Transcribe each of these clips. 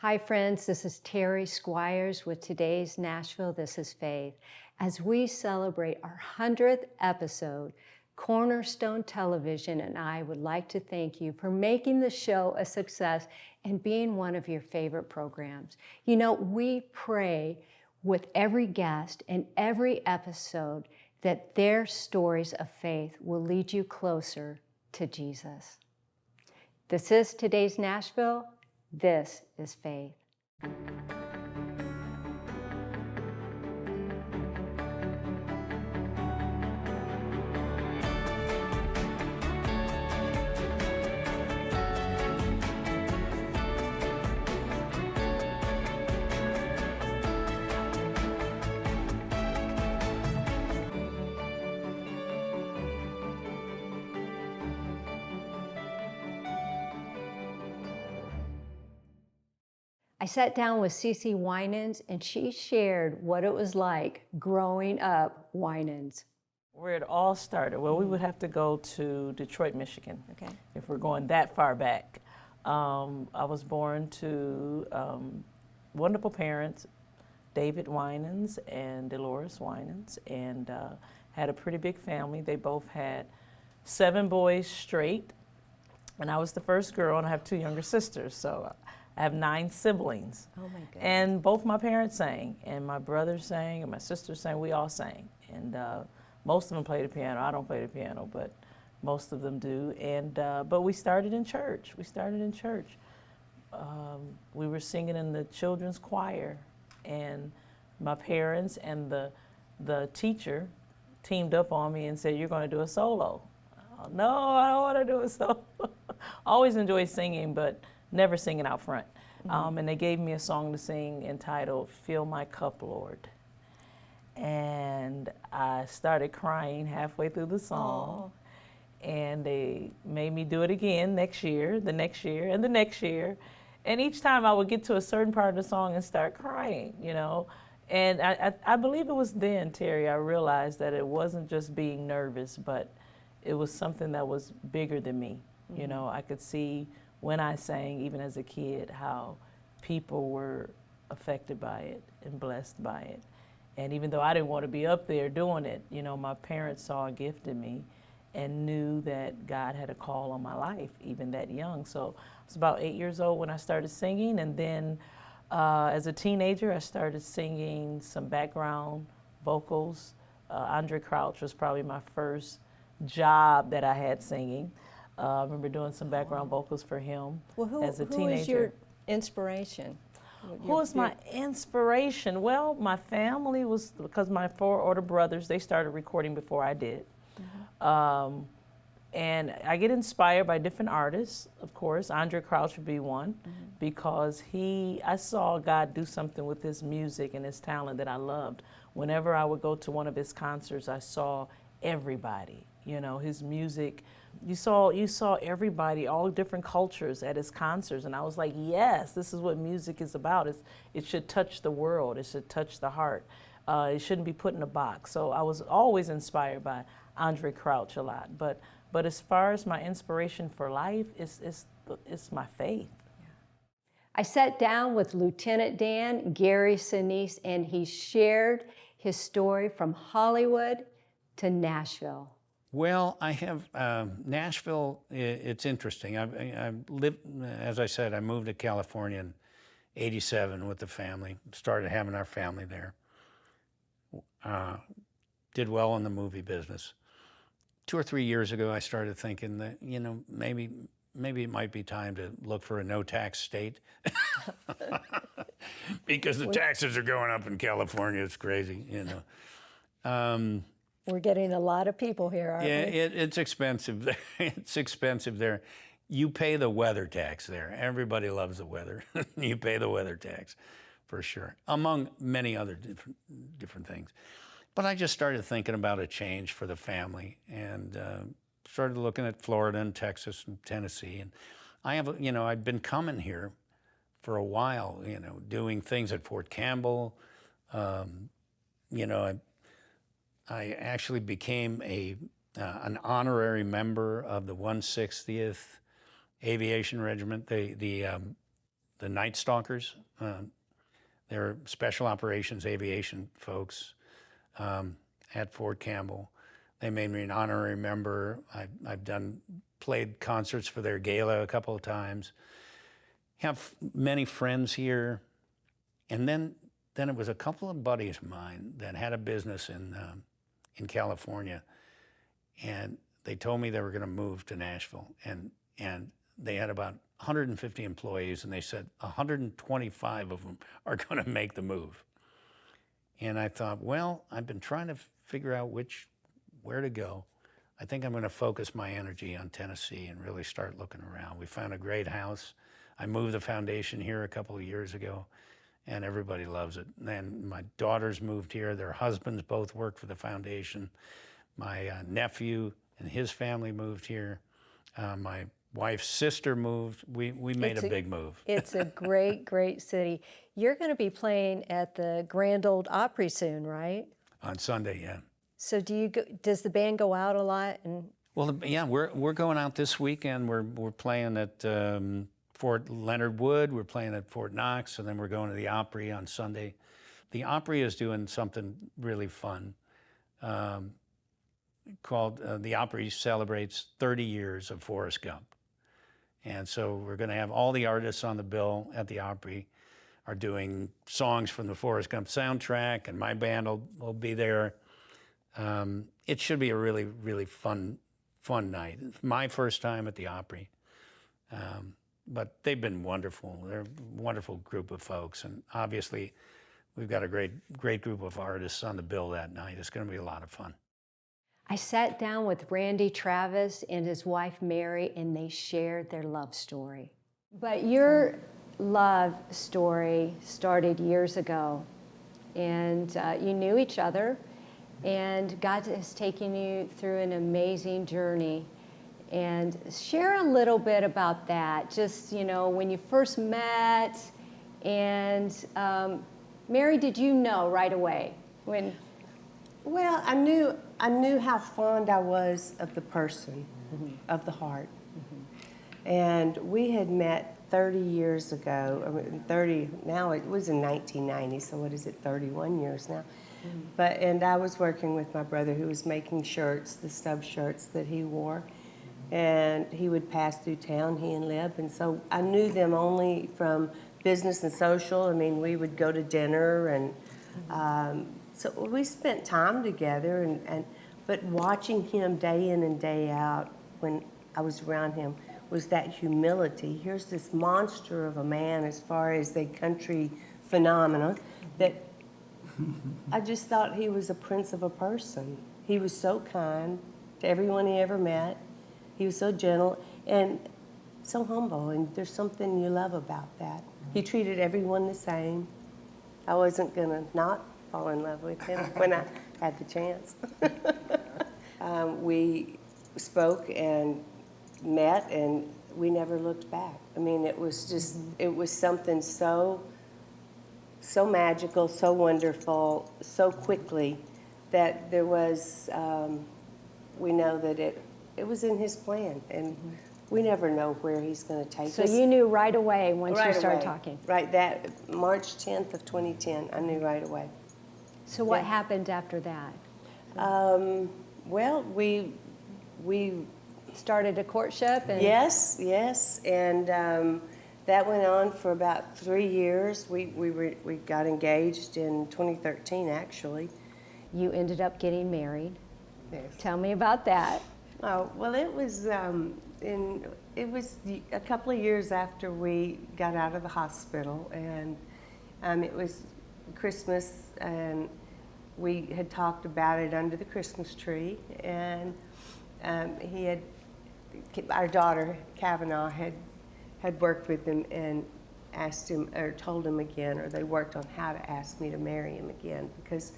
Hi, friends. This is Terry Squires with today's Nashville, This is Faith. As we celebrate our 100th episode, Cornerstone Television and I would like to thank you for making the show a success and being one of your favorite programs. You know, we pray with every guest and every episode that their stories of faith will lead you closer to Jesus. This is today's Nashville. This is faith. I sat down with Cece Winans and she shared what it was like growing up Winans. Where it all started, well, we would have to go to Detroit, Michigan, Okay. if we're going that far back. I was born to wonderful parents, David Winans and Dolores Winans, and had a pretty big family. They both had 7 boys straight, and I was the first girl, and I have 2 younger sisters, so I have 9 siblings. Oh my goodness. And both my parents sang, and my brothers sang, and my sisters sang. We all sang, and most of them play the piano. I don't play the piano, but most of them do. And but we started in church. We were singing in the children's choir, and my parents and the teacher teamed up on me and said, "You're going to do a solo." Oh, no, I don't want to do a solo. Always enjoyed singing, but never singing out front. And they gave me a song to sing entitled "Fill My Cup, Lord." And I started crying halfway through the song. Aww. And they made me do it again next year, the next year, and the next year. And each time I would get to a certain part of the song and start crying, you know. And I believe it was then, Terry, I realized that it wasn't just being nervous, but it was something that was bigger than me. You know, I could see when I sang, even as a kid, how people were affected by it and blessed by it. And even though I didn't want to be up there doing it, you know, my parents saw a gift in me and knew that God had a call on my life, even that young. So I was about 8 years old when I started singing, and then as a teenager, I started singing some background vocals. Andre Crouch was probably my first job that I had singing. I remember doing some background vocals for him as a teenager. Who is your inspiration? Who was my inspiration? Well, my family was, because my 4 older brothers, they started recording before I did. And I get inspired by different artists, of course. Andre Crouch would be one, because I saw God do something with his music and his talent that I loved. Whenever I would go to one of his concerts, I saw everybody, you know, his music. You saw everybody, all different cultures at his concerts, and I was like, yes, this is what music is about. It should touch the world. It should touch the heart. It shouldn't be put in a box. So I was always inspired by Andre Crouch a lot. But as far as my inspiration for life, it's my faith. I sat down with Lieutenant Dan, Gary Sinise, and he shared his story from Hollywood to Nashville. Well, I have Nashville. It's interesting. I lived, as I said, I moved to California in '87 with the family. Started having our family there. Did well in the movie business. 2 or 3 years ago, I started thinking that, you know, maybe it might be time to look for a no-tax state, because the taxes are going up in California. It's crazy, you know. We're getting a lot of people here, aren't we? Yeah, it's expensive. It's expensive there. You pay the weather tax there. Everybody loves the weather. You pay the weather tax, for sure, among many other different things. But I just started thinking about a change for the family, and started looking at Florida and Texas and Tennessee. And I have, you know, I've been coming here for a while, you know, doing things at Fort Campbell. You know, I actually became an honorary member of the 160th Aviation Regiment. The the Night Stalkers. They're special operations aviation folks at Fort Campbell. They made me an honorary member. I've played concerts for their gala a couple of times. Have many friends here. And then it was a couple of buddies of mine that had a business in California, and they told me they were going to move to Nashville, and they had about 150 employees, and they said 125 of them are going to make the move. And I thought, well, I've been trying to figure out where to go. I think I'm going to focus my energy on Tennessee and really start looking around. We found a great house. I moved the foundation here a couple of years ago, and everybody loves it. And my daughters moved here. Their husbands both work for the foundation. My nephew and his family moved here. My wife's sister moved. We made a big move. It's a great, great city. You're going to be playing at the Grand Ole Opry soon, right? On Sunday, yeah. So does the band go out a lot? Well, yeah, we're going out this weekend. We're playing at Fort Leonard Wood. We're playing at Fort Knox, and then we're going to the Opry on Sunday. The Opry is doing something really fun called the Opry celebrates 30 years of Forrest Gump. And so we're going to have all the artists on the bill at the Opry are doing songs from the Forrest Gump soundtrack, and my band will be there. It should be a really, really fun night. It's my first time at the Opry. But they've been wonderful. They're a wonderful group of folks, and obviously we've got a great group of artists on the bill that night. It's going to be a lot of fun. I sat down with Randy Travis and his wife Mary, and they shared their love story. But your love story started years ago, and you knew each other, and God has taken you through an amazing journey. And share a little bit about that, just, when you first met, and Mary, did you know right away when? Well, I knew how fond I was of the person, of the heart. And we had met 30 years ago. I mean, now it was in 1990, so what is it, 31 years now? And I was working with my brother who was making shirts, the stub shirts that he wore. And he would pass through town, he and Lib, and so I knew them only from business and social. I mean, we would go to dinner, and so we spent time together, but watching him day in and day out when I was around him was that humility. Here's this monster of a man as far as the country phenomena that I just thought he was a prince of a person. He was so kind to everyone he ever met. He was so gentle and so humble, and there's something you love about that. He treated everyone the same. I wasn't going to not fall in love with him when I had the chance. We spoke and met, and we never looked back. I mean, it was just, it was something so magical, so wonderful, so quickly that there was, we know that it was in his plan, and we never know where he's going to take us. So you knew right away once you started away. talking? Right, that March 10th of 2010, I knew right away. So what happened after that? Well, we Started a courtship? And yes, and that went on for about 3 years. We got engaged in 2013, actually. You ended up getting married. Yes. Tell me about that. Oh, well, it was a couple of years after we got out of the hospital, and it was Christmas, and we had talked about it under the Christmas tree, and our daughter Kavanaugh had worked with him and asked him, or told him again, or they worked on how to ask me to marry him again, because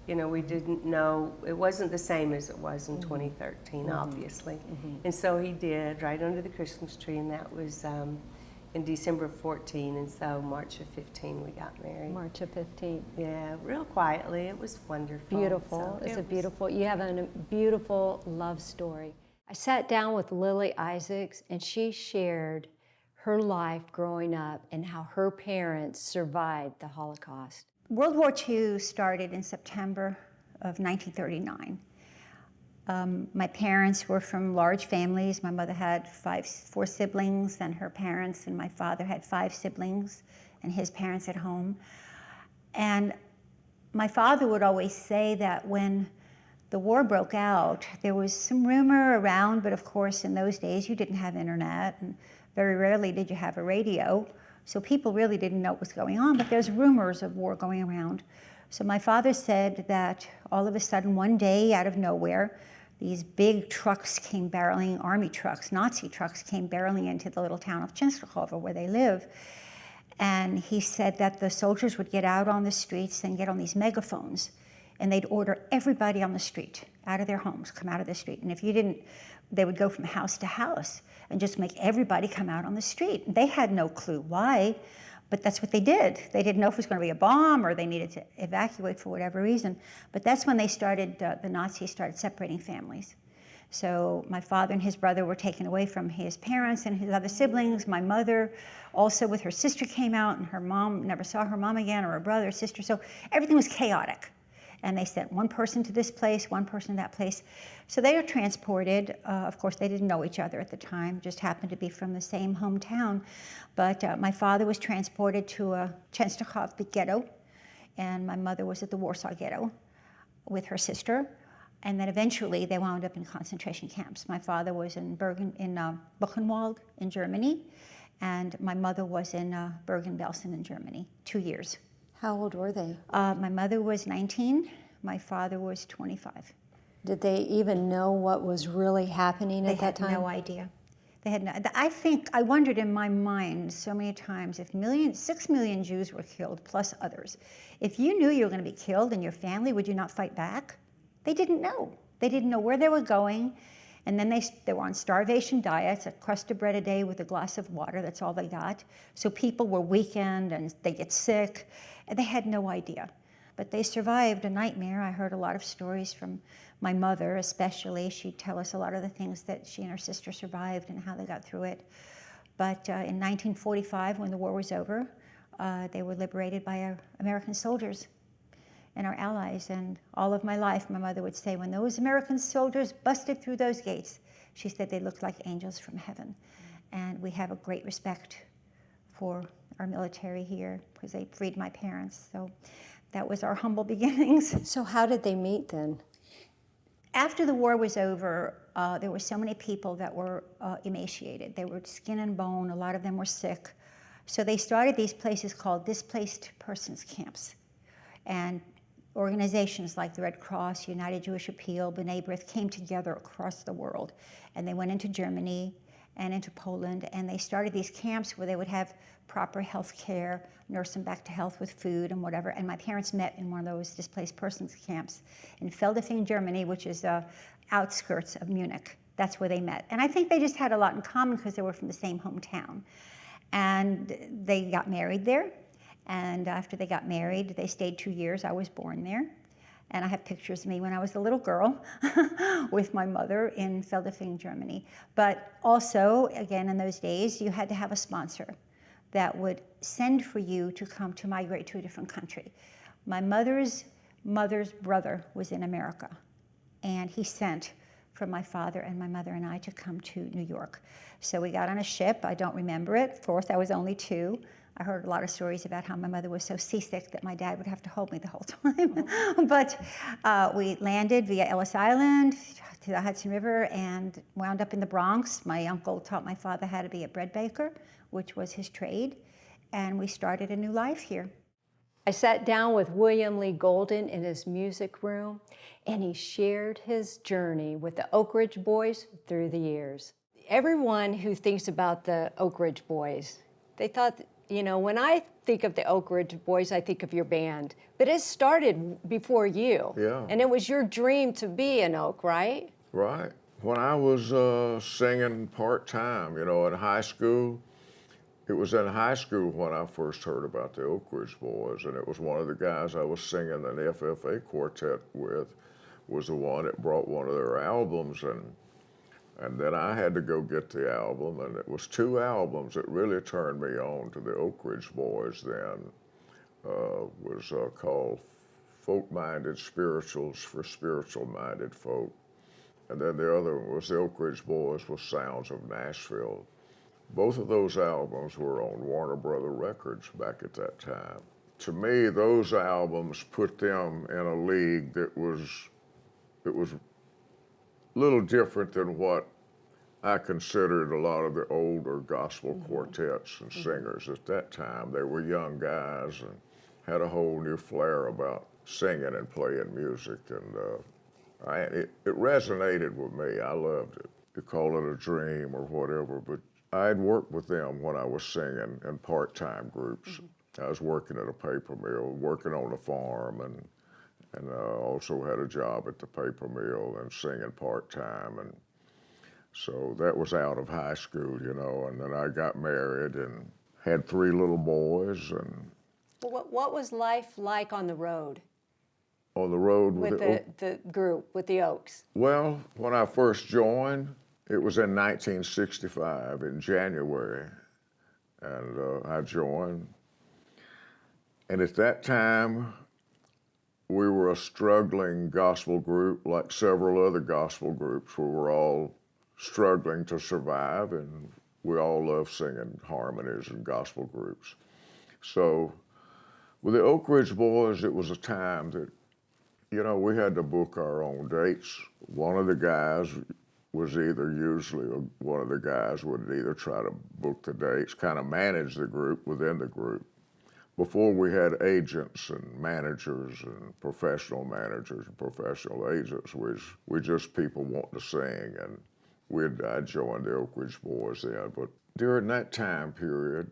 we didn't know, it wasn't the same as it was in 2013, obviously. And so he did, right under the Christmas tree, and that was in December of 14, and so March of 15 we got married. March of 15. Yeah, real quietly. It was wonderful. Beautiful. You have a beautiful love story. I sat down with Lily Isaacs, and she shared her life growing up and how her parents survived the Holocaust. World War II started in September of 1939. My parents were from large families. My mother had four siblings, and her parents, and my father had 5 siblings, and his parents at home. And my father would always say that when the war broke out, there was some rumor around, but of course in those days you didn't have internet, and very rarely did you have a radio, so people really didn't know what was going on, but there's rumors of war going around. So my father said that all of a sudden one day out of nowhere, these big trucks came barreling, army trucks, Nazi trucks came barreling into the little town of Częstochowa where they live. And he said that the soldiers would get out on the streets and get on these megaphones, and they'd order everybody on the street out of their homes, come out of the street. And if you didn't, they would go from house to house and just make everybody come out on the street. They had no clue why, but that's what they did. They didn't know if it was going to be a bomb or they needed to evacuate for whatever reason. But that's when they started, the Nazis started separating families. So my father and his brother were taken away from his parents and his other siblings. My mother also with her sister came out, and her mom never saw her mom again, or her brother or sister. So everything was chaotic. And they sent one person to this place, one person to that place. So they were transported. Of course, they didn't know each other at the time, just happened to be from the same hometown. But my father was transported to a Częstochowa ghetto, and my mother was at the Warsaw ghetto with her sister. And then eventually they wound up in concentration camps. My father was in Buchenwald in Germany, and my mother was in Bergen-Belsen in Germany, 2 years. How old were they? My mother was 19, my father was 25. Did they even know what was really happening at that time? They had no idea. They had no, I wondered in my mind so many times if 6 million Jews were killed, plus others, if you knew you were going to be killed in your family, would you not fight back? They didn't know. They didn't know where they were going. And then they were on starvation diets, a crust of bread a day with a glass of water. That's all they got. So people were weakened and they get sick. And they had no idea. But they survived a nightmare. I heard a lot of stories from my mother, especially. She'd tell us a lot of the things that she and her sister survived and how they got through it. But in 1945, when the war was over, they were liberated by our American soldiers and our allies. And all of my life, my mother would say, when those American soldiers busted through those gates, she said they looked like angels from heaven. And we have a great respect for our military here because they freed my parents. So that was our humble beginnings. So how did they meet then? After the war was over, there were so many people that were emaciated. They were skin and bone. A lot of them were sick. So they started these places called displaced persons camps. And organizations like the Red Cross, United Jewish Appeal, B'nai B'rith came together across the world. And they went into Germany and into Poland, and they started these camps where they would have proper health care, nurse them back to health with food and whatever. And my parents met in one of those displaced persons camps in Feldafing, Germany, which is the outskirts of Munich. That's where they met. And I think they just had a lot in common because they were from the same hometown. And they got married there. And after they got married, they stayed 2 years. I was born there. And I have pictures of me when I was a little girl with my mother in Feldafing, Germany. But also, again, in those days, you had to have a sponsor that would send for you to come to migrate to a different country. My mother's brother was in America, and he sent for my father and my mother and I to come to New York. So we got on a ship. I don't remember it. Of course, I was only 2. I heard a lot of stories about how my mother was so seasick that my dad would have to hold me the whole time. But we landed via Ellis Island to the Hudson River and wound up in the Bronx. My uncle taught my father how to be a bread baker, which was his trade, and we started a new life here. I sat down with William Lee Golden in his music room, and he shared his journey with the Oak Ridge Boys through the years. Everyone who thinks about the Oak Ridge Boys, they thought, you know, when I think of the Oak Ridge Boys, I think of your band, but it started before you. Yeah. And it was your dream to be an Oak, right? Right. When I was singing part-time, you know, in high school, it was in high school when I first heard about the Oak Ridge Boys, and it was one of the guys I was singing an FFA quartet with was the one that brought one of their albums, and And then I had to go get the album, and it was 2 albums that really turned me on to the Oak Ridge Boys then. Was called Folk-Minded Spirituals for Spiritual-Minded Folk. And then the other one was the Oak Ridge Boys with Sounds of Nashville. Both of those albums were on Warner Brother Records back at that time. To me, those albums put them in a league that was a little different than what I considered a lot of the older gospel quartets and singers at that time. They were young guys and had a whole new flair about singing and playing music, and it resonated with me. I loved it. You call it a dream or whatever, but I'd worked with them when I was singing in part-time groups. I was working at a paper mill, working on a farm, and also had a job at the paper mill and singing part-time. And so that was out of high school, you know, and then I got married and had 3 little boys. And Well, what was life like on the road on the road with the group, with the Oaks? Well, when I first joined, it was in 1965 in January, and I joined. And at that time, we were a struggling gospel group, like several other gospel groups. We were all struggling to survive, and we all loved singing harmonies and gospel groups. So with the Oak Ridge Boys, it was a time that, you know, we had to book our own dates. One of the guys was one of the guys would either try to book the dates, kind of manage the group within the group. Before we had agents and managers and professional managers and professional agents, we just people wanting to sing, and I joined the Oak Ridge Boys then. But during that time period,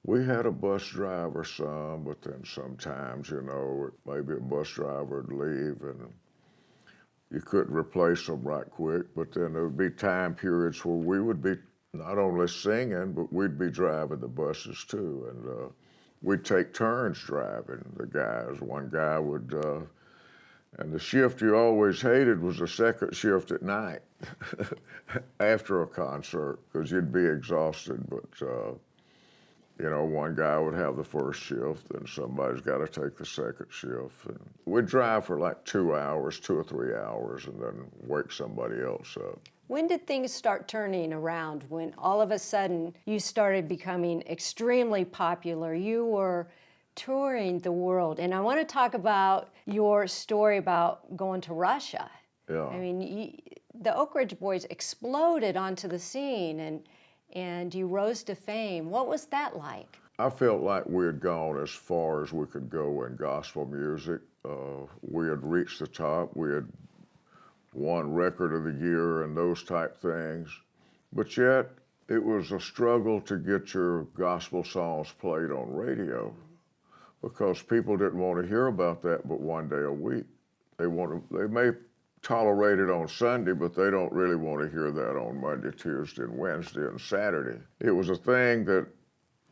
we had a bus driver some, but then sometimes, you know, maybe a bus driver would leave and you couldn't replace them right quick. But then there would be time periods where we would be not only singing, but we'd be driving the buses too. And we'd take turns driving the guys. One guy would, and the shift you always hated was the second shift at night after a concert, because you'd be exhausted. But you know, one guy would have the first shift, and somebody's got to take the second shift. And we'd drive for like 2 hours, 2 or 3 hours, and then wake somebody else up. When did things start turning around? When all of a sudden you started becoming extremely popular? You were touring the world. And I want to talk about your story about going to Russia. Yeah. I mean, the Oak Ridge Boys exploded onto the scene, and you rose to fame. What was that like? I felt like we had gone as far as we could go in gospel music. We had reached the top. We had won Record of the Year and those type things. But yet, it was a struggle to get your gospel songs played on radio, because people didn't want to hear about that but one day a week. They may tolerate it on Sunday, but they don't really want to hear that on Monday, Tuesday, and Wednesday, and Saturday. It was a thing that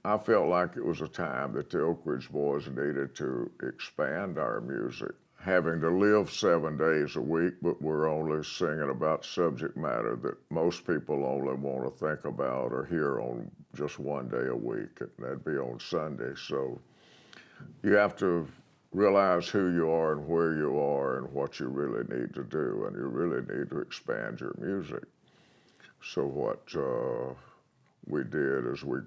I felt like it was a time that the Oak Ridge Boys needed to expand our music. Having to live 7 days a week, but we're only singing about subject matter that most people only want to think about or hear on just one day a week, and that'd be on Sunday. So you have to realize who you are and where you are and what you really need to do, and you really need to expand your music. So what we did is we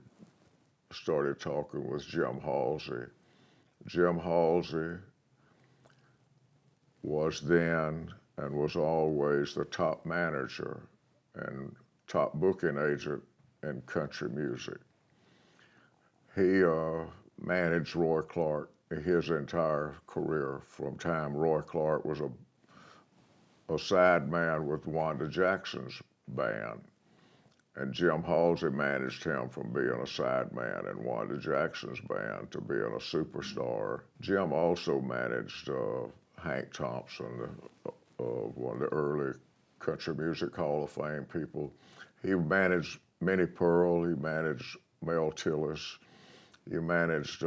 started talking with Jim Halsey. Jim Halsey was then and was always the top manager and top booking agent in country music. He managed Roy Clark his entire career, from time Roy Clark was a side man with Wanda Jackson's band, and Jim Halsey managed him from being a side man in Wanda Jackson's band to being a superstar. Jim also managed Hank Thompson, one of the early Country Music Hall of Fame people. He managed Minnie Pearl, he managed Mel Tillis, he managed,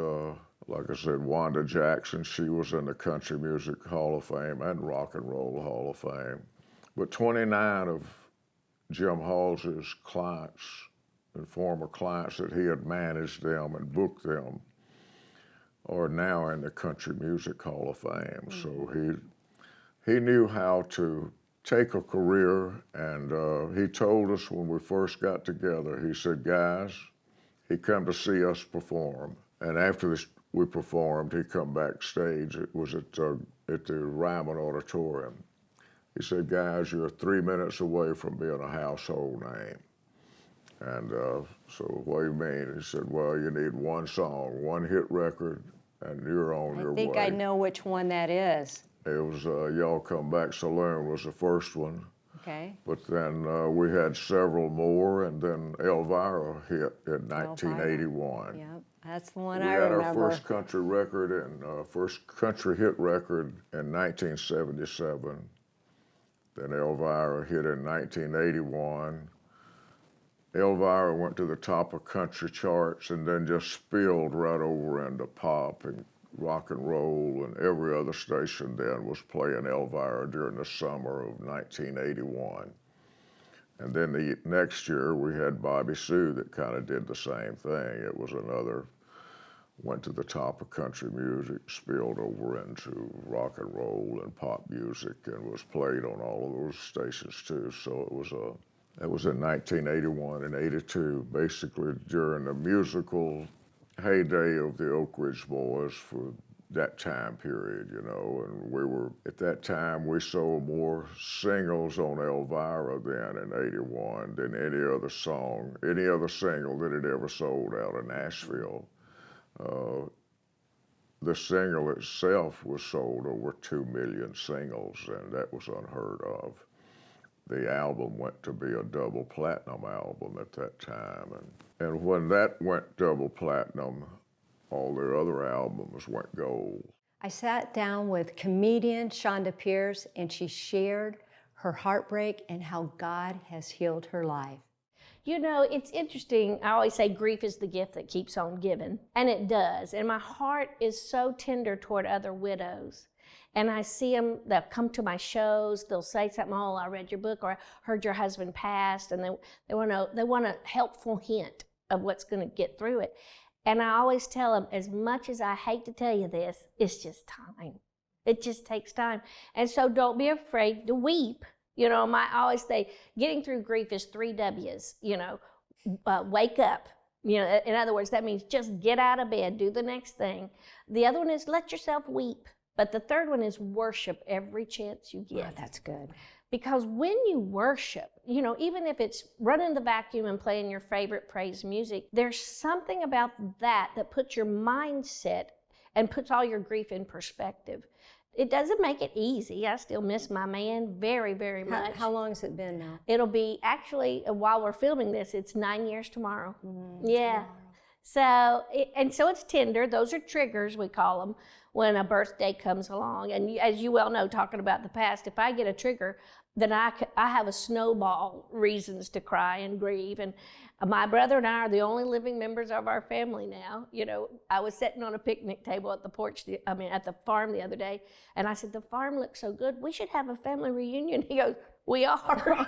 like I said, Wanda Jackson. She was in the Country Music Hall of Fame and Rock and Roll Hall of Fame. But 29 of Jim Hall's clients and former clients that he had managed them and booked them are now in the Country Music Hall of Fame. So he knew how to take a career, and he told us when we first got together, he said, guys, he'd come to see us perform. And after we performed, he'd come backstage. It was at the Ryman Auditorium. He said, guys, you're 3 minutes away from being a household name. And so what do you mean? He said, well, you need one song, one hit record, and you're on your way. I think I know which one that is. It was Y'all Come Back Saloon was the first one. Okay. But then we had several more, and then Elvira hit in 1981. Yep, that's the one We I had remember. our first country record and first country hit record in 1977. Then Elvira hit in 1981. Elvira went to the top of country charts and then just spilled right over into pop and rock and roll, and every other station then was playing Elvira during the summer of 1981. And then the next year we had Bobby Sue that kind of did the same thing. It was went to the top of country music, spilled over into rock and roll and pop music, and was played on all of those stations too. So that was in 1981 and 82, basically during the musical heyday of the Oak Ridge Boys for that time period, you know. And at that time, we sold more singles on Elvira then in 81 than any other single that had ever sold out of Nashville. The single itself was sold over 2 million singles, and that was unheard of. The album went to be a double platinum album at that time. And when that went double platinum, all their other albums went gold. I sat down with comedian Shonda Pierce, and she shared her heartbreak and how God has healed her life. You know, it's interesting. I always say grief is the gift that keeps on giving, and it does. And my heart is so tender toward other widows. And I see them, they'll come to my shows, they'll say something, oh, I read your book, or I heard your husband passed, and they want a helpful hint of what's going to get through it. And I always tell them, as much as I hate to tell you this, it's just time. It just takes time. And so don't be afraid to weep. You know, I always say, getting through grief is 3 W's, you know, wake up. You know, in other words, that means just get out of bed, do the next thing. The other one is let yourself weep. But the third one is worship every chance you get. Oh, that's good. Because when you worship, you know, even if it's running the vacuum and playing your favorite praise music, there's something about that puts your mindset and puts all your grief in perspective. It doesn't make it easy. I still miss my man very, very much. How long has it been now? It'll be actually, while we're filming this, it's 9 years tomorrow. Yeah. Tomorrow. So it's tender. Those are triggers, we call them, when a birthday comes along. And as you well know, talking about the past, if I get a trigger, then I have a snowball reasons to cry and grieve. And my brother and I are the only living members of our family now. You know, I was sitting on a picnic table at the farm the other day, and I said, the farm looks so good, we should have a family reunion. He goes, we are.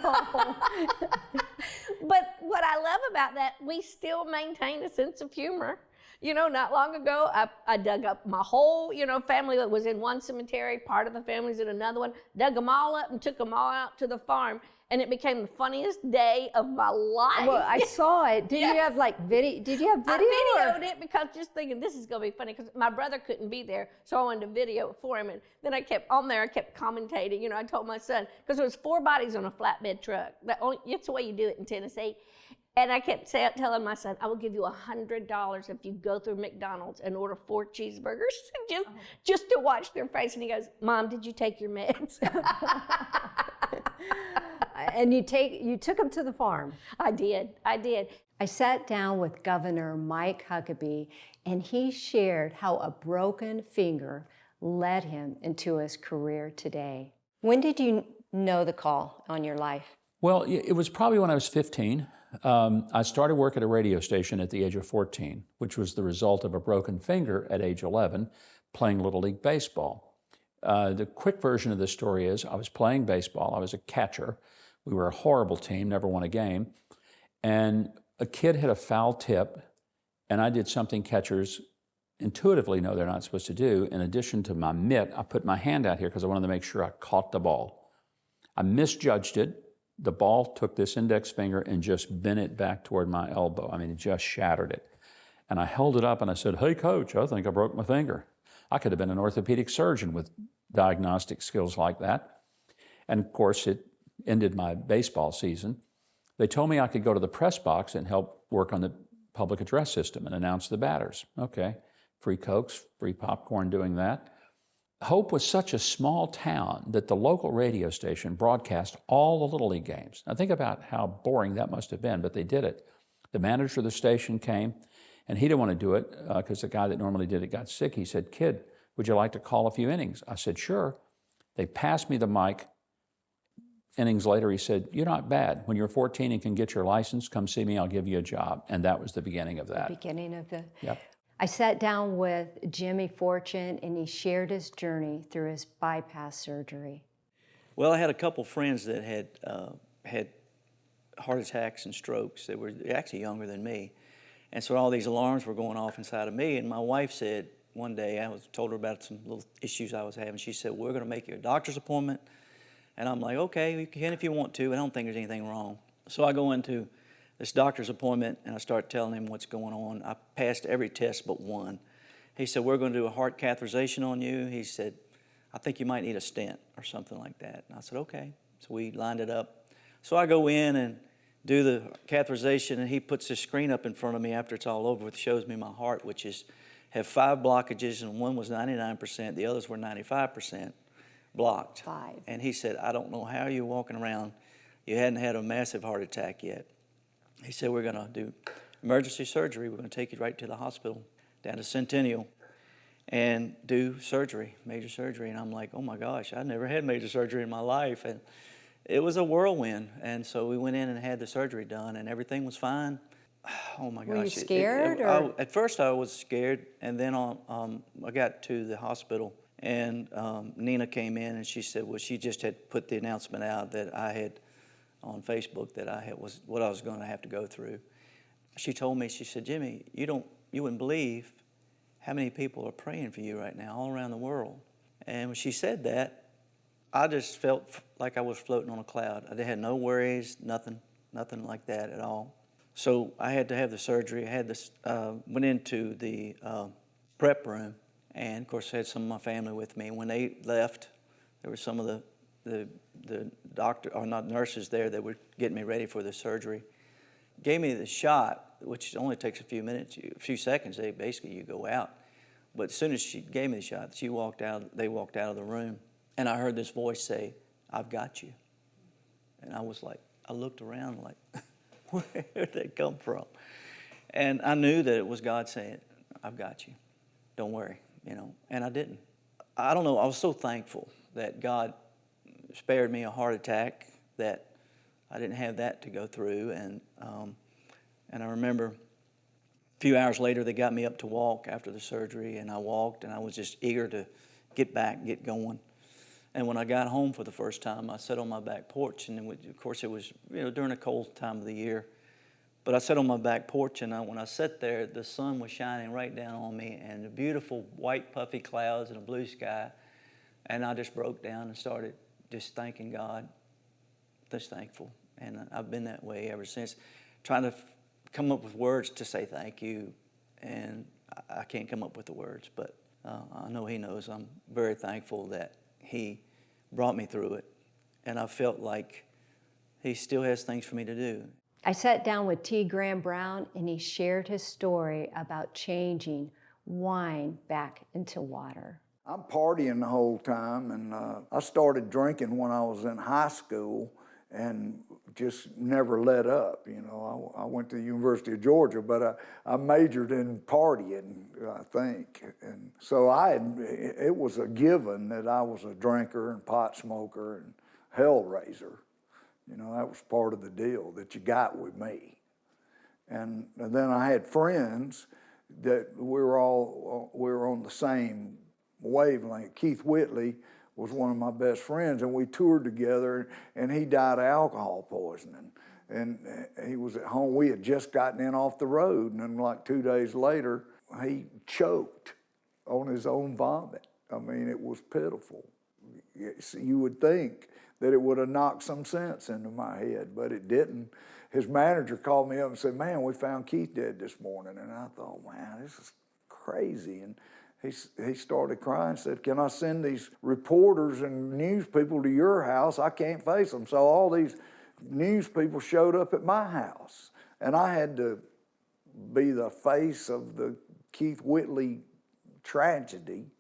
But what I love about that, we still maintain a sense of humor. You know, not long ago, I dug up my whole, family that was in one cemetery, part of the family's in another one, dug them all up and took them all out to the farm, and it became the funniest day of my life. Well, I saw it. Did you have video? Did you have video? I videoed it because just thinking this is going to be funny because my brother couldn't be there, so I wanted to video it for him. And then I kept commentating. I told my son, because there was 4 bodies on a flatbed truck. It's the way you do it in Tennessee. And I kept telling my son, I will give you $100 if you go through McDonald's and order 4 cheeseburgers just to watch their face. And he goes, Mom, did you take your meds? And you took him to the farm. I did. I sat down with Governor Mike Huckabee, and he shared how a broken finger led him into his career today. When did you know the call on your life? Well, it was probably when I was 15. I started work at a radio station at the age of 14, which was the result of a broken finger at age 11, playing Little League Baseball. The quick version of the story is I was playing baseball. I was a catcher. We were a horrible team, never won a game. And a kid hit a foul tip, and I did something catchers intuitively know they're not supposed to do. In addition to my mitt, I put my hand out here because I wanted to make sure I caught the ball. I misjudged it. The ball took this index finger and just bent it back toward my elbow. I mean, it just shattered it. And I held it up and I said, "Hey, coach, I think I broke my finger." I could have been an orthopedic surgeon with diagnostic skills like that. And of course, it ended my baseball season. They told me I could go to the press box and help work on the public address system and announce the batters. Okay, free Cokes, free popcorn doing that. Hope was such a small town that the local radio station broadcast all the Little League games. Now think about how boring that must have been, but they did it. The manager of the station came, and he didn't want to do it because the guy that normally did it got sick. He said, "Kid, would you like to call a few innings?" I said, "Sure." They passed me the mic. Innings later, he said, "You're not bad. When you're 14 and can get your license, come see me, I'll give you a job." And that was the beginning of that. Beginning of the. Yep. I sat down with Jimmy Fortune, and he shared his journey through his bypass surgery. Well, I had a couple friends that had heart attacks and strokes. They were actually younger than me. And so all these alarms were going off inside of me. And my wife said one day, told her about some little issues I was having. She said, "We're going to make you a doctor's appointment." And I'm like, "Okay, you can if you want to. I don't think there's anything wrong." So I go into this doctor's appointment and I start telling him what's going on. I passed every test but one. He said, "We're going to do a heart catheterization on you." He said, "I think you might need a stent or something like that." And I said, "Okay." So we lined it up. So I go in and do the catheterization, and he puts this screen up in front of me after it's all over. It shows me my heart, which have 5 blockages, and one was 99%, the others were 95% blocked. 5. And he said, "I don't know how you're walking around. You hadn't had a massive heart attack yet." He said, "We're going to do emergency surgery. We're going to take you right to the hospital down to Centennial and do surgery, major surgery." And I'm like, "Oh my gosh, I never had major surgery in my life." And it was a whirlwind. And so we went in and had the surgery done, and everything was fine. Oh my gosh. Were you scared? Or? At first I was scared, and then I got to the hospital, and Nina came in, and she said, well, she just had put the announcement out that I had on Facebook that was what I was going to have to go through. She told me, she said, "Jimmy, you wouldn't believe how many people are praying for you right now all around the world." And when she said that, I just felt like I was floating on a cloud. I had no worries, nothing like that at all. So I had to have the surgery. I had this, went into the prep room, and of course I had some of my family with me. When they left, there were some of the doctor, or not nurses there, that were getting me ready for the surgery. Gave me the shot, which only takes a few minutes, a few seconds. You go out. But as soon as she gave me the shot, they walked out of the room. And I heard this voice say, "I've got you." And I was like, I looked around like, where did that come from? And I knew that it was God saying, "I've got you. Don't worry," and I didn't. I don't know, I was so thankful that God spared me a heart attack, that I didn't have that to go through. And I remember a few hours later, they got me up to walk after the surgery, and I walked, and I was just eager to get back, get going. And when I got home for the first time, I sat on my back porch, and of course it was during a cold time of the year. But I sat on my back porch, and when I sat there, the sun was shining right down on me, and the beautiful white puffy clouds and a blue sky. And I just broke down and started just thanking God, just thankful. And I've been that way ever since, trying to come up with words to say thank you, and I can't come up with the words, but I know He knows. I'm very thankful that He brought me through it, and I felt like He still has things for me to do. I sat down with T. Graham Brown, and he shared his story about changing wine back into water. I'm partying the whole time, and I started drinking when I was in high school and just never let up. I went to the University of Georgia, but I majored in partying, I think. And so it was a given that I was a drinker and pot smoker and hellraiser. That was part of the deal that you got with me. And then I had friends that we were on the same wavelength. Keith Whitley was one of my best friends, and we toured together, and he died of alcohol poisoning. And he was at home. We had just gotten in off the road, and then like 2 days later, he choked on his own vomit. I mean, it was pitiful. You would think that it would have knocked some sense into my head, but it didn't. His manager called me up and said, "Man, we found Keith dead this morning." And I thought, man, this is crazy. And he started crying and said, "Can I send these reporters and news people to your house? I can't face them." So all these news people showed up at my house, and I had to be the face of the Keith Whitley tragedy.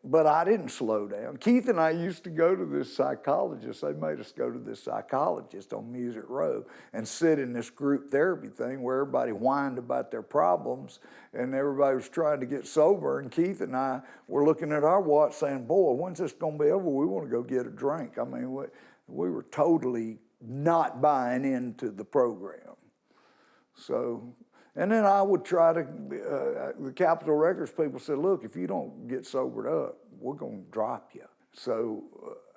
But I didn't slow down. Keith and I used to go to this psychologist. They made us go to this psychologist on Music Row and sit in this group therapy thing where everybody whined about their problems and everybody was trying to get sober. And Keith and I were looking at our watch saying, "Boy, when's this going to be over? We want to go get a drink." I mean, we were totally not buying into the program. So, and then I would try to, the Capitol Records people said, "Look, if you don't get sobered up, we're going to drop you." So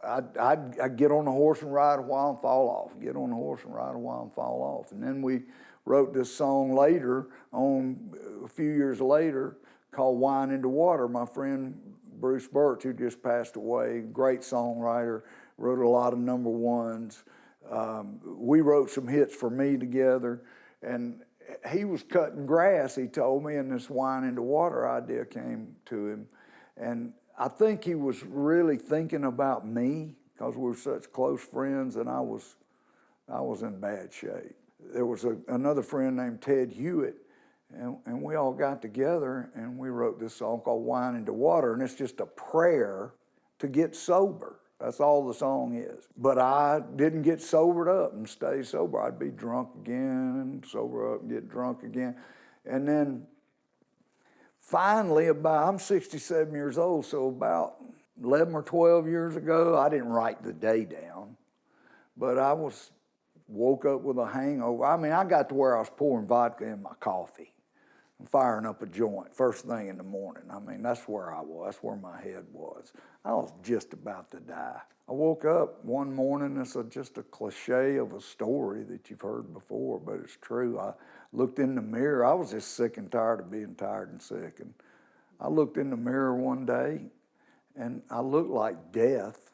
I'd get on the horse and ride a while and fall off, get on the horse and ride a while and fall off. And then we wrote this song later, a few years later, called "Wine into Water." My friend Bruce Birch, who just passed away, great songwriter, wrote a lot of number ones. We wrote some hits for me together, and he was cutting grass, he told me, and this "Wine into Water" idea came to him. And I think he was really thinking about me because we were such close friends, and I was in bad shape. There was another friend named Ted Hewitt, and we all got together and we wrote this song called "Wine into Water," and it's just a prayer to get sober. That's all the song is. But I didn't get sobered up and stay sober. I'd be drunk again and sober up and get drunk again. And then finally, I'm 67 years old, so about 11 or 12 years ago, I didn't write the day down, but I woke up with a hangover. I mean, I got to where I was pouring vodka in my coffee and firing up a joint first thing in the morning. I mean, that's where I was. That's where my head was. I was just about to die. I woke up one morning, it's just a cliche of a story that you've heard before, but it's true. I looked in the mirror. I was just sick and tired of being tired and sick. And I looked in the mirror one day, and I looked like death.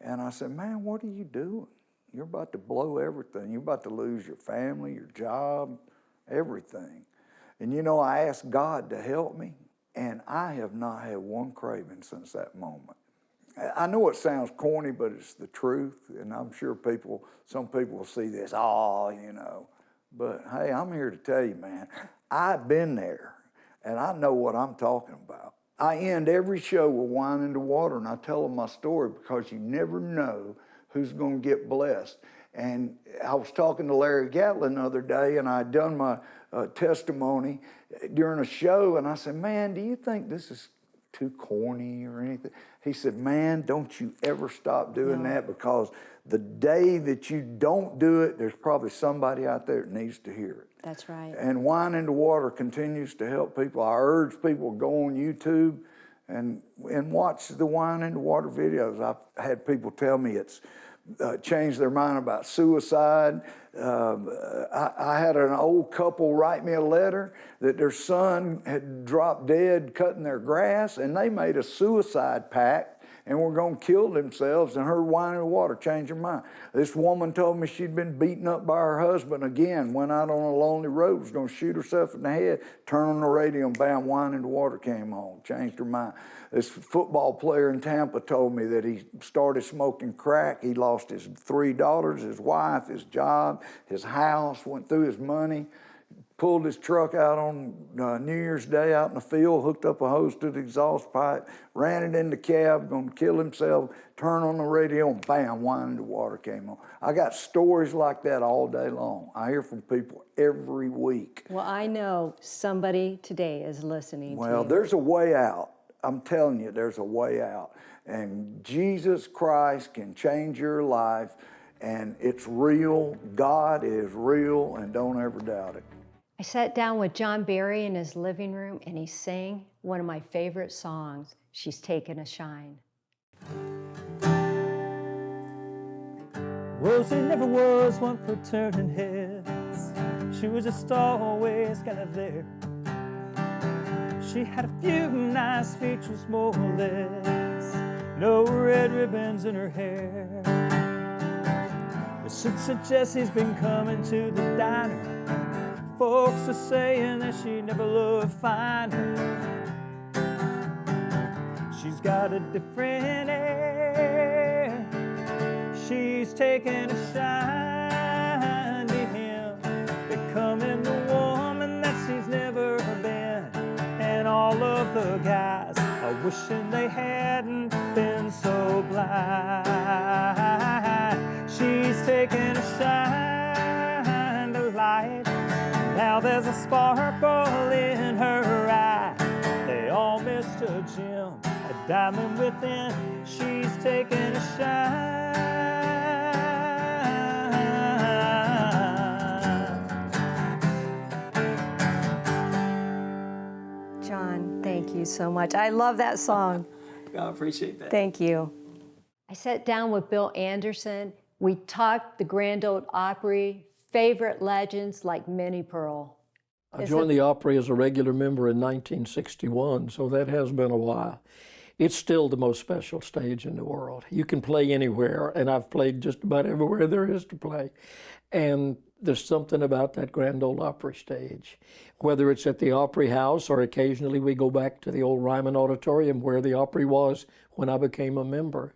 And I said, "Man, what are you doing? You're about to blow everything. You're about to lose your family, your job, everything." And you know, I asked God to help me, and I have not had one craving since that moment. I know it sounds corny, but it's the truth, and I'm sure some people will see this, you know. But hey, I'm here to tell you, man, I've been there, and I know what I'm talking about. I end every show with "Wine into Water," and I tell them my story because you never know who's going to get blessed. And I was talking to Larry Gatlin the other day, and I'd done my testimony during a show, and I said, "Man, do you think this is too corny or anything?" He said, "Man, don't you ever stop doing that, because the day that you don't do it, there's probably somebody out there that needs to hear it." That's right. And "Wine into Water" continues to help people. I urge people to go on YouTube and watch the "Wine into Water" videos. I've had people tell me it's changed their mind about suicide. I had an old couple write me a letter that their son had dropped dead cutting their grass, and they made a suicide pact and were going to kill themselves, and her "Wine and Water" changed her mind. This woman told me she'd been beaten up by her husband again, went out on a lonely road, was going to shoot herself in the head, turned on the radio, and bam, "Wine and Water" came on, changed her mind. This football player in Tampa told me that he started smoking crack. He lost his 3 daughters, his wife, his job, his house, went through his money, pulled his truck out on New Year's Day out in the field, hooked up a hose to the exhaust pipe, ran it in the cab, going to kill himself, turned on the radio, and bam, "Wine into Water" came on. I got stories like that all day long. I hear from people every week. Well, I know somebody today is listening to Well, you. there's a way out. I'm telling you, there's a way out. And Jesus Christ can change your life, and it's real. God is real, and don't ever doubt it. I sat down with John Barry in his living room and he sang one of my favorite songs, She's Taken a Shine. Well, she never was one for turning heads. She was just always kind of there. She had a few nice features, more or less. No red ribbons in her hair. But since Jesse's been coming to the diner, folks are saying that she never looked finer. She's got a different air. She's taken a shine to him, becoming the woman that she's never been. And all of the guys are wishing they hadn't been so blind. She's taken a shine to light. Now there's a sparkle in her eye. They all missed a gem, a diamond within. She's taken a shine. John, thank you so much. I love that song. I appreciate that. Thank you. I sat down with Bill Anderson. We talked the Grand Ole Opry, favorite legends like Minnie Pearl. I joined the Opry as a regular member in 1961, so that has been a while. It's still the most special stage in the world. You can play anywhere, and I've played just about everywhere there is to play. And there's something about that Grand Ole Opry stage. Whether it's at the Opry House or occasionally we go back to the old Ryman Auditorium where the Opry was when I became a member.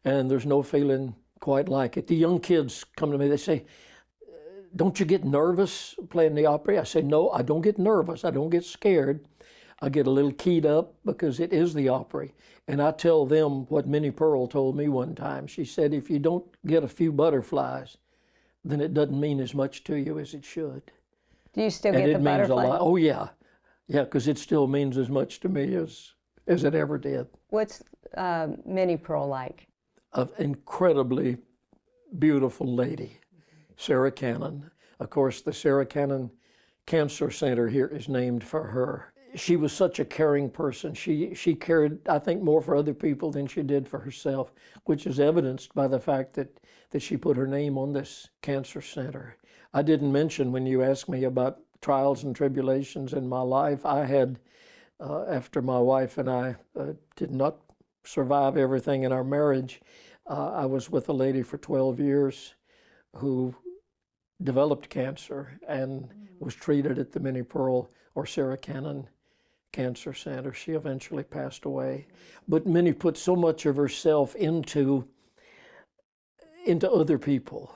And there's no feeling quite like it. The young kids come to me, they say, don't you get nervous playing the Opry? I say, no, I don't get nervous. I don't get scared. I get a little keyed up because it is the Opry. And I tell them what Minnie Pearl told me one time. She said, if you don't get a few butterflies, then it doesn't mean as much to you as it should. Do you still And get it the means butterfly? a lot. Oh, yeah. Yeah, because it still means as much to me as it ever did. What's Minnie Pearl like? An incredibly beautiful lady, Sarah Cannon. Of course, the Sarah Cannon Cancer Center here is named for her. She was such a caring person. She cared, I think, more for other people than she did for herself, which is evidenced by the fact that she put her name on this cancer center. I didn't mention when you asked me about trials and tribulations in my life, I had, after my wife and I did not survive everything in our marriage, I was with a lady for 12 years who developed cancer and was treated at the Minnie Pearl or Sarah Cannon Cancer Center. She eventually passed away. But Minnie put so much of herself into other people.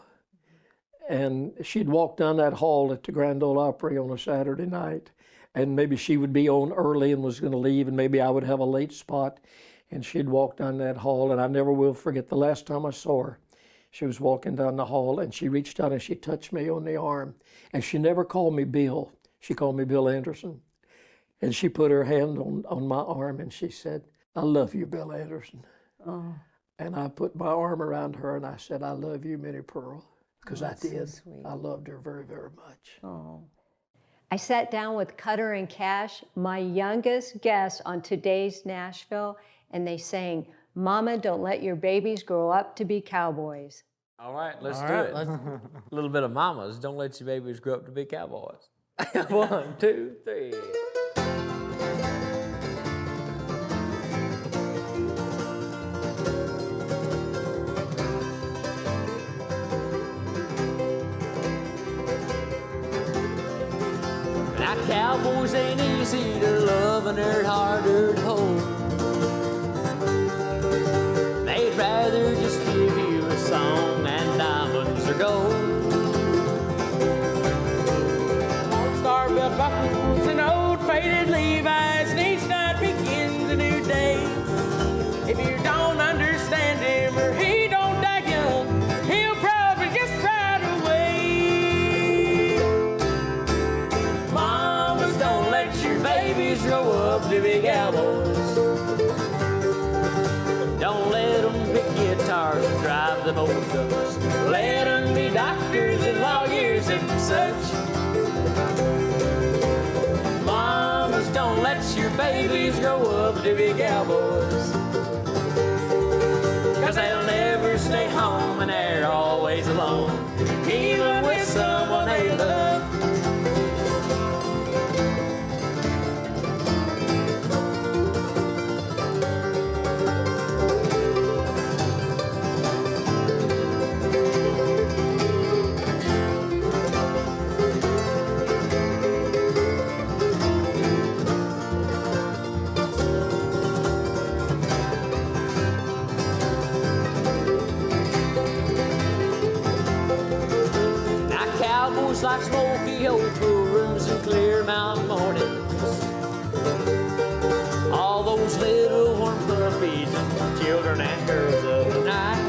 And she'd walk down that hall at the Grand Ole Opry on a Saturday night, and maybe she would be on early and was going to leave, and maybe I would have a late spot, and she'd walk down that hall, and I never will forget the last time I saw her. She was walking down the hall, and she reached out and she touched me on the arm, and she never called me Bill. She called me Bill Anderson. And she put her hand on my arm and she said, I love you, Bill Anderson. Oh. And I put my arm around her and I said, I love you, Minnie Pearl, because I did. So sweet. I loved her very, very much. Oh. I sat down with Cutter and Cash, my youngest guests on today's Nashville, and they sang, Mama, don't let your babies grow up to be cowboys. All right, let's do it. A little bit of mamas. Don't let your babies grow up to be cowboys. 1, 2, 3. Now cowboys ain't easy to love and they're harder to hold. They'd rather just give you a song and diamonds or gold. Star belt buckles and old faded Levi's, and each night begins a new day. If you don't understand him or he don't die young, he'll probably just ride away. Mamas, don't let your babies grow up to be cowboys. Don't let them pick guitars and drive them old trucks. Let them be doctors and lawyers and such. don't let your babies grow up to be cowboys. 'Cause they'll never stay home and they're always alone, even with someone they love. Like smoky old pool rooms and clear mountain mornings. All those little warm puppies and children and girls of the night.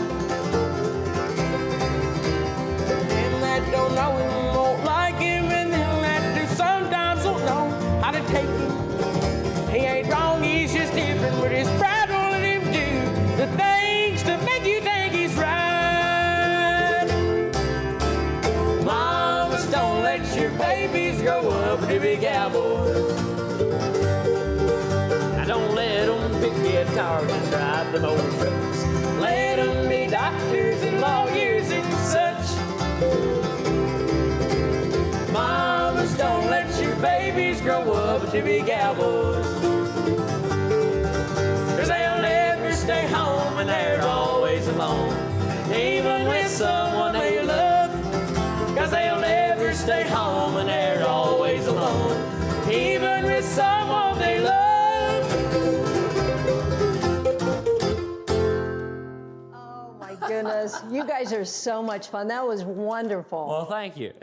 Them that don't know him won't like him, and them that do sometimes don't know how to take him. He ain't wrong, he's just different, but his pride won't let him do the things to make you think he's right. Don't let your babies grow up to be cowboys. Now don't let them pick guitars and drive them old trucks. Let them be doctors and lawyers and such. Mamas, don't let your babies grow up to be cowboys. 'Cause they'll never stay home and they're always alone, even with someone they love. 'Cause they'll never stay home and they're always alone, even with someone they love. Oh my goodness, you guys are so much fun. That was wonderful. Well, thank you.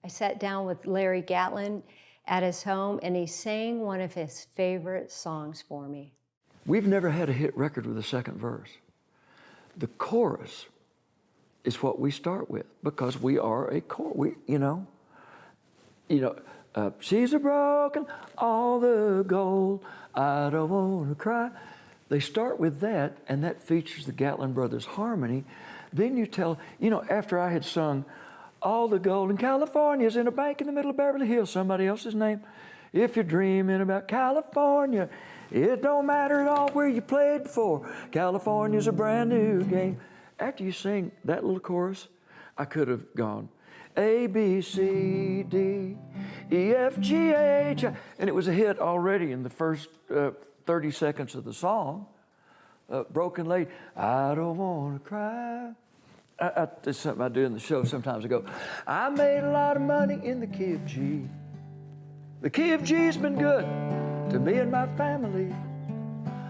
I sat down with Larry Gatlin at his home, and he sang one of his favorite songs for me. We've never had a hit record with a second verse. The chorus is what we start with, because we are a chorus. She's a broken, all the gold, I don't want to cry. They start with that, and that features the Gatlin Brothers harmony. Then you tell, after I had sung, all the gold in California's in a bank in the middle of Beverly Hills, somebody else's name. If you're dreaming about California, it don't matter at all where you played before. California's a brand new game. After you sing that little chorus, I could have gone A, B, C, D, E, F, G, H, and it was a hit already in the first 30 seconds of the song. Broken Lady, I don't want to cry. It's something I do in the show sometimes. I go, I made a lot of money in the key of G. The key of G's been good to me and my family.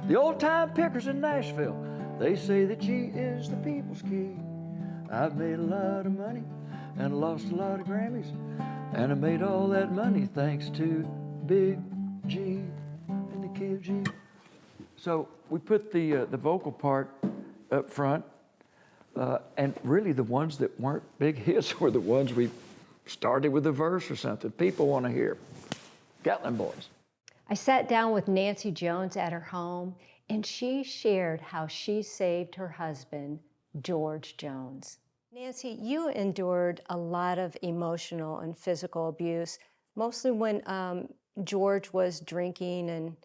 The old-time pickers in Nashville, they say that G is the people's key. I've made a lot of money and lost a lot of Grammys, and I made all that money thanks to Big G and the key of G. So we put the vocal part up front, and really the ones that weren't big hits were the ones we started with a verse or something. People want to hear. Gatlin Boys. I sat down with Nancy Jones at her home, and she shared how she saved her husband, George Jones. Nancy, you endured a lot of emotional and physical abuse, mostly when George was drinking and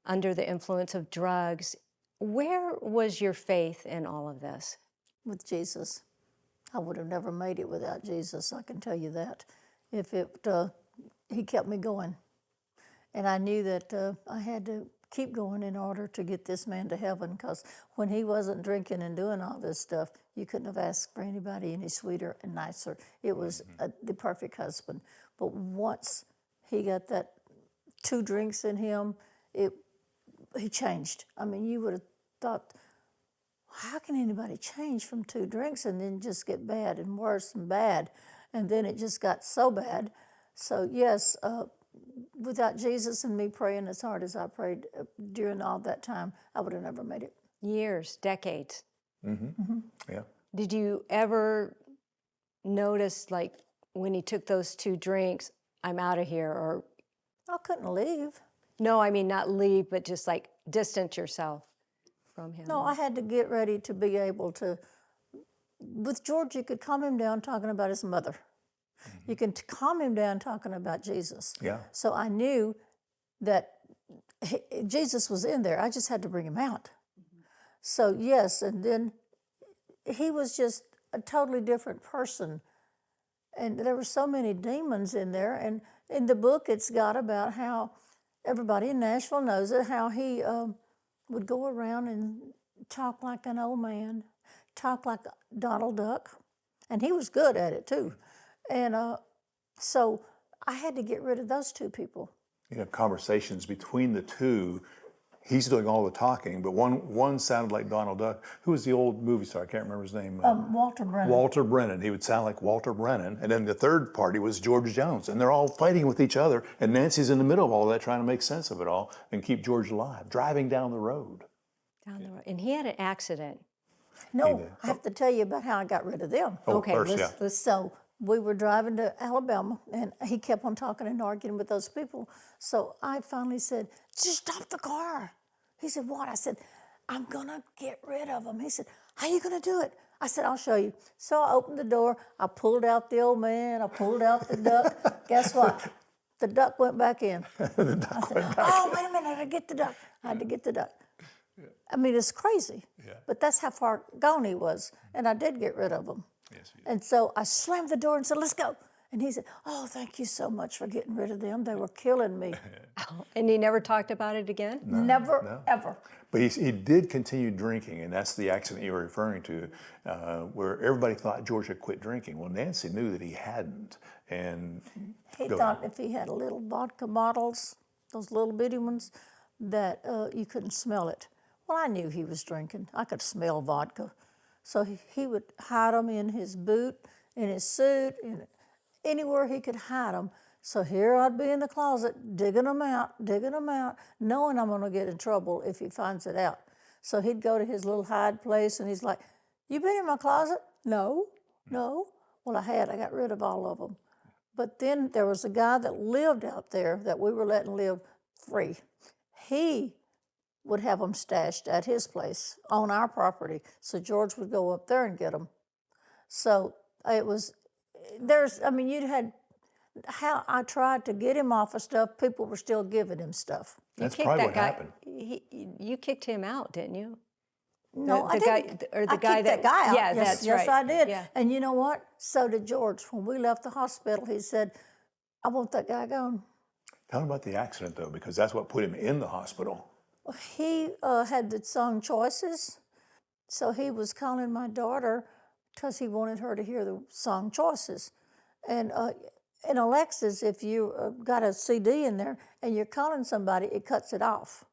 under the influence of drugs. Where was your faith in all of this? With Jesus. I would have never made it without Jesus, I can tell you that. He kept me going. And I knew that I had to keep going in order to get this man to heaven, because when he wasn't drinking and doing all this stuff, you couldn't have asked for anybody any sweeter and nicer. It was the perfect husband. But once he got that 2 drinks in him, he changed. I mean, you would have thought, how can anybody change from 2 drinks and then just get bad and worse and bad? And then it just got so bad. So yes, without Jesus and me praying as hard as I prayed during all that time, I would have never made it. Years, decades. Mm-hmm. Mm-hmm. Yeah. Did you ever notice, like, when he took those 2 drinks, I'm out of here, or? I couldn't leave. No, I mean not leave, but just like distance yourself from him. No, I had to get ready to be able to. With George, you could calm him down talking about his mother. You can calm him down talking about Jesus. Yeah. So I knew that Jesus was in there. I just had to bring him out. So yes, and then he was just a totally different person. And there were so many demons in there. And in the book, it's got about how everybody in Nashville knows it, how he would go around and talk like an old man, talk like Donald Duck. And he was good at it too. And so I had to get rid of those two people. You have conversations between the two. He's doing all the talking, but one sounded like Donald Duck. Who was the old movie star? I can't remember his name. Walter Brennan. Walter Brennan. He would sound like Walter Brennan. And then the third party was George Jones. And they're all fighting with each other. And Nancy's in the middle of all that, trying to make sense of it all and keep George alive, driving down the road. Down the road. And he had an accident. No, I have to tell you about how I got rid of them. Oh, okay, first, yeah. So we were driving to Alabama, and he kept on talking and arguing with those people. So I finally said, just stop the car. He said, what? I said, I'm going to get rid of them. He said, how are you going to do it? I said, I'll show you. So I opened the door. I pulled out the old man. I pulled out the duck. Guess what? The duck went back in. The duck went back oh, wait a minute. I had to get the duck. I had to get the duck. I mean, it's crazy. Yeah. But that's how far gone he was. And I did get rid of him. Yes, and so I slammed the door and said, let's go. And he said, oh, thank you so much for getting rid of them. They were killing me. And he never talked about it again? Never, ever. But he did continue drinking, and that's the accident you were referring to, where everybody thought George had quit drinking. Well, Nancy knew that he hadn't. And he thought if he had little vodka bottles, those little bitty ones, that you couldn't smell it. Well, I knew he was drinking. I could smell vodka. So he would hide them in his boot, in his suit, anywhere he could hide them. So here I'd be in the closet, digging them out, knowing I'm going to get in trouble if he finds it out. So he'd go to his little hide place, and he's like, you been in my closet? No. Well, I got rid of all of them. But then there was a guy that lived out there that we were letting live free. He would have them stashed at his place on our property. So George would go up there and get them. So it was, you'd had, how I tried to get him off of stuff, people were still giving him stuff. That's probably what happened. You kicked him out, didn't you? No, I didn't. I kicked that guy out. Yeah, yes, that's right. Yes, I did. Yeah. And you know what? So did George. When we left the hospital, he said, I want that guy gone. Tell him about the accident, though, because that's what put him in the hospital. He had the song Choices, so he was calling my daughter because he wanted her to hear the song Choices. And in Alexa's, if you got a CD in there and you're calling somebody, it cuts it off.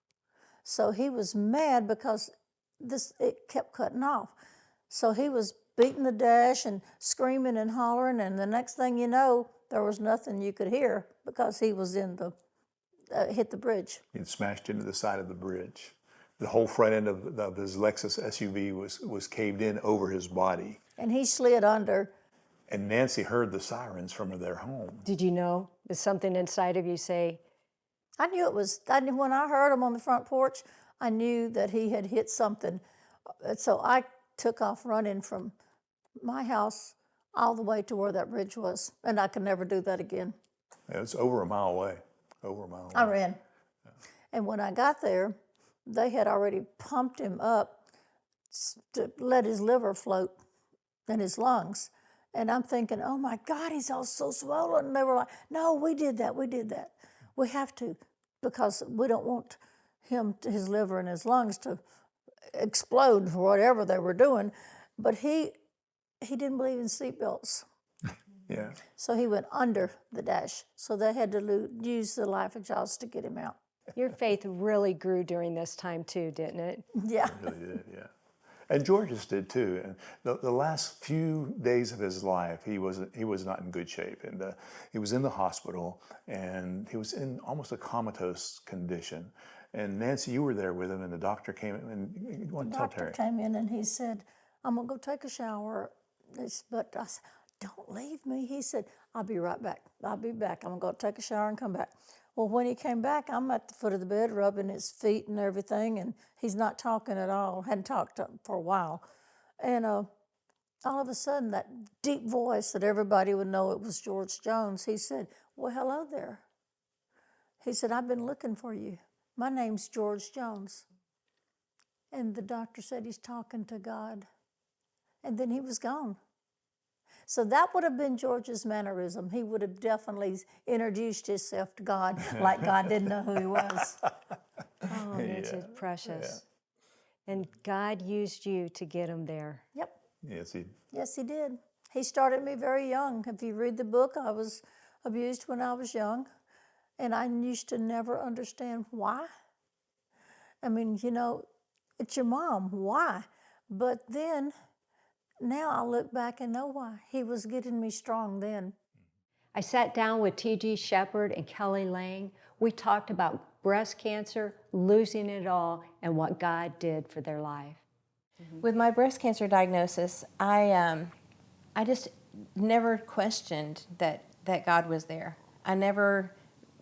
So he was mad because it kept cutting off. So he was beating the dash and screaming and hollering, and the next thing you know, there was nothing you could hear because he was in the hit the bridge. He'd smashed into the side of the bridge. The whole front end of his Lexus SUV was caved in over his body. And he slid under. And Nancy heard the sirens from their home. Did you know? Did something inside of you say? I knew it was, when I heard him on the front porch, I knew that he had hit something. So I took off running from my house all the way to where that bridge was. And I could never do that again. It was over a mile away. Over a mile away. I ran. Yeah. And when I got there, they had already pumped him up to let his liver float and his lungs. And I'm thinking, oh my God, he's all so swollen. And they were like, no, we did that. We have to, because we don't want his liver and his lungs to explode for whatever they were doing. But he didn't believe in seatbelts. Yeah. So he went under the dash. So they had to use the life exhaust to get him out. Your faith really grew during this time too, didn't it? Yeah. It really did, yeah. And George's did too. And the last few days of his life, he was not in good shape. And he was in the hospital, and he was in almost a comatose condition. And Nancy, you were there with him, and the doctor came in. And you want to tell Terry? The doctor came in and he said, I'm going to go take a shower. But I said, don't leave me. He said, I'll be right back. I'll be back. I'm going to go take a shower and come back. Well, when he came back, I'm at the foot of the bed rubbing his feet and everything, and he's not talking at all. Hadn't talked for a while. And all of a sudden, that deep voice that everybody would know it was George Jones, he said, well, hello there. He said, I've been looking for you. My name's George Jones. And the doctor said he's talking to God. And then he was gone. So that would have been George's mannerism. He would have definitely introduced himself to God like God didn't know who he was. Oh, this is precious. And God used you to get him there. Yep. Yes, he did. He started me very young. If you read the book, I was abused when I was young. And I used to never understand why. I mean, you know, it's your mom. Why? But then, now I look back and know why. He was getting me strong then. I sat down with T.G. Shepard and Kelly Lang. We talked about breast cancer, losing it all, and what God did for their life. With my breast cancer diagnosis, I just never questioned that God was there. I never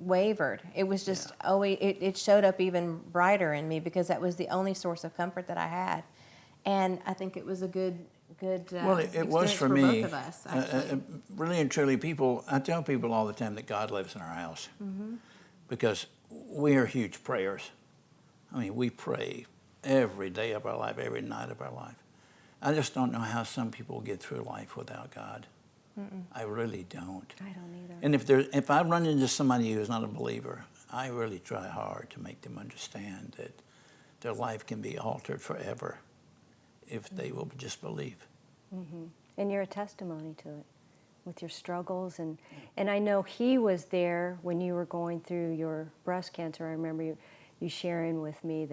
wavered. It was just always, it showed up even brighter in me because that was the only source of comfort that I had. And I think it was a good well, it was for me. Both of us, actually. Really and truly, I tell people all the time that God lives in our house because we are huge prayers. I mean, we pray every day of our life, every night of our life. I just don't know how some people get through life without God. I really don't. I don't either. And if I run into somebody who's not a believer, I really try hard to make them understand that their life can be altered forever if they will just believe. And you're a testimony to it with your struggles. And I know he was there when you were going through your breast cancer. I remember you sharing with me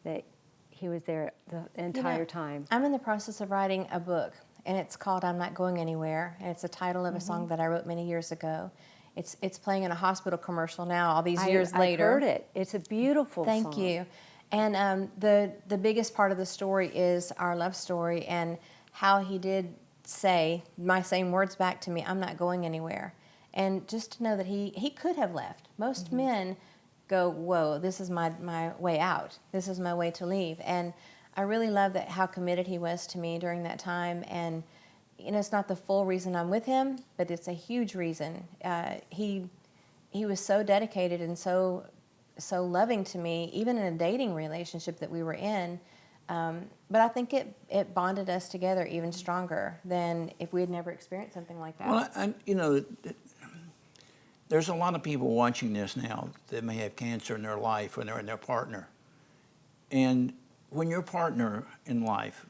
that he was there the entire time. I'm in the process of writing a book, and it's called I'm Not Going Anywhere, and it's the title of a song that I wrote many years ago. It's playing in a hospital commercial now, all these years later. I've heard it. It's a beautiful song. Thank you. And the biggest part of the story is our love story and how he did say my same words back to me, I'm not going anywhere. And just to know that he could have left. Most men go, whoa, this is my way out. This is my way to leave. And I really love that how committed he was to me during that time. And you know, it's not the full reason I'm with him, but it's a huge reason. He was so dedicated and so loving to me, even in a dating relationship that we were in. But I think it bonded us together even stronger than if we had never experienced something like that. Well, you know, there's a lot of people watching this now that may have cancer in their life when they're in their partner. And when your partner in life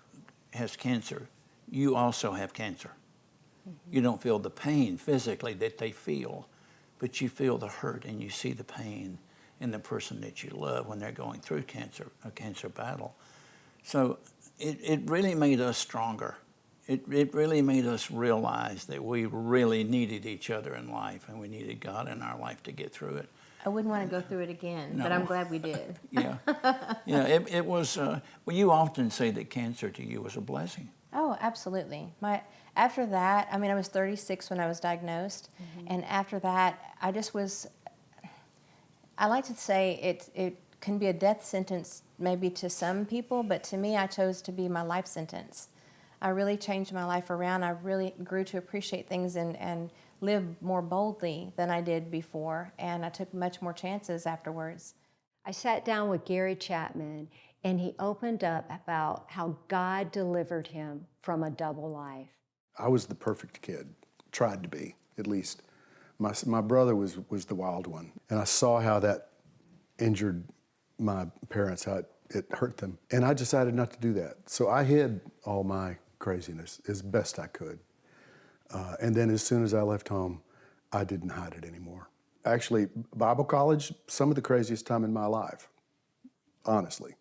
has cancer, you also have cancer. You don't feel the pain physically that they feel, but you feel the hurt and you see the pain in the person that you love when they're going through a cancer battle. So it really made us stronger. It really made us realize that we really needed each other in life and we needed God in our life to get through it. I wouldn't want to go through it again, but I'm glad we did. Yeah, it was, well, you often say that cancer to you was a blessing. Oh, absolutely. After that, I mean, I was 36 when I was diagnosed, and after that, I just was, I like to say it can be a death sentence maybe to some people, but to me, I chose to be my life sentence. I really changed my life around. I really grew to appreciate things and live more boldly than I did before, and I took much more chances afterwards. I sat down with Gary Chapman, and he opened up about how God delivered him from a double life. I was the perfect kid, tried to be, at least. My brother was the wild one, and I saw how that injured my parents, how it hurt them, and I decided not to do that. So I hid all my craziness as best I could. And then as soon as I left home, I didn't hide it anymore. Actually, Bible college, some of the craziest time in my life, honestly.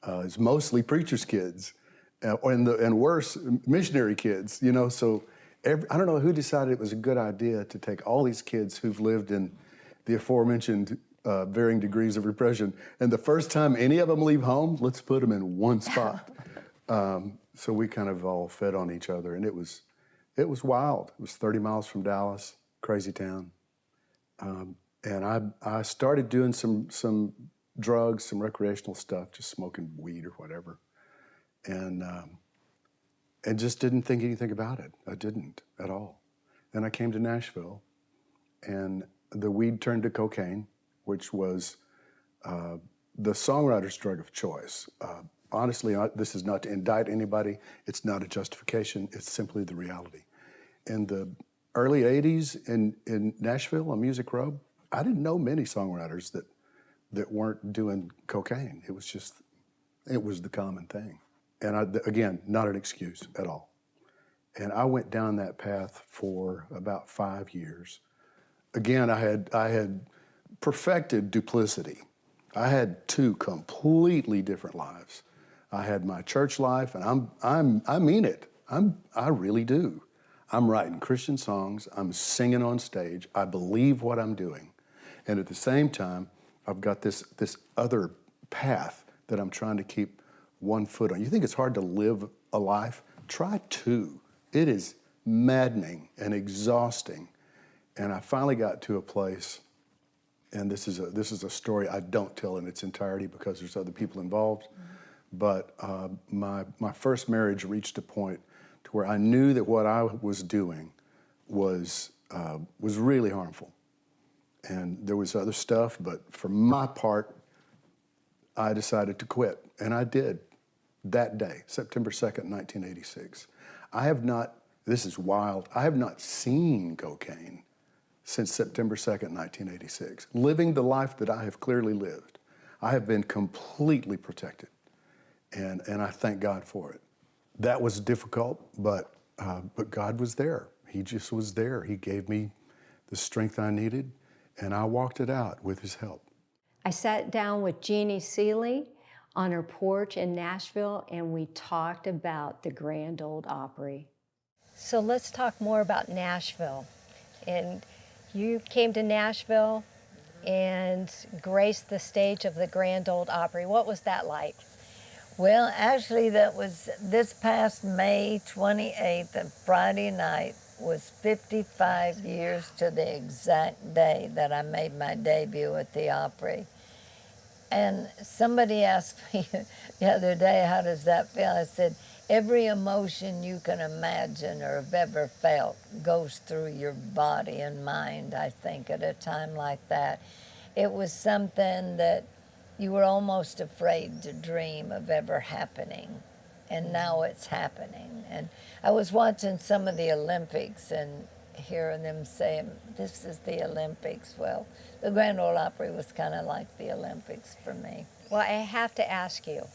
It's mostly preachers' kids, and worse, missionary kids, you know, so I don't know who decided it was a good idea to take all these kids who've lived in the aforementioned varying degrees of repression, and the first time any of them leave home, let's put them in one spot. So we kind of all fed on each other, and it was wild. It was 30 miles from Dallas, crazy town. And I started doing some drugs, some recreational stuff, just smoking weed or whatever. And and just didn't think anything about it. I didn't at all. Then I came to Nashville, and the weed turned to cocaine, which was the songwriter's drug of choice. Honestly, this is not to indict anybody. It's not a justification. It's simply the reality. In the early 80s in Nashville on Music Row, I didn't know many songwriters that weren't doing cocaine. It was the common thing. And again, not an excuse at all. And I went down that path for about 5 years. Again, I had perfected duplicity. I had 2 completely different lives. I had my church life, and I mean it. I really do. I'm writing Christian songs. I'm singing on stage. I believe what I'm doing, and at the same time, I've got this other path that I'm trying to keep one foot on. You think it's hard to live a life? Try 2. It is maddening and exhausting, and I finally got to a place. And this is a story I don't tell in its entirety because there's other people involved. But my first marriage reached a point to where I knew that what I was doing was really harmful. And there was other stuff, but for my part, I decided to quit. And I did that day, September 2nd, 1986. This is wild, I have not seen cocaine since September 2nd, 1986. Living the life that I have clearly lived, I have been completely protected, and I thank God for it. That was difficult, but God was there. He just was there. He gave me the strength I needed, and I walked it out with His help. I sat down with Jeannie Seeley on her porch in Nashville, and we talked about the Grand Ole Opry. So let's talk more about Nashville. And you came to Nashville and graced the stage of the Grand Ole Opry. What was that like? Well, actually, that was this past May 28th, and Friday night was 55 years to the exact day that I made my debut at the Opry. And somebody asked me the other day, how does that feel? I said, every emotion you can imagine or have ever felt goes through your body and mind, I think, at a time like that. It was something that you were almost afraid to dream of ever happening, and now it's happening. And I was watching some of the Olympics and hearing them say, this is the Olympics. Well, the Grand Ole Opry was kind of like the Olympics for me. Well, I have to ask you,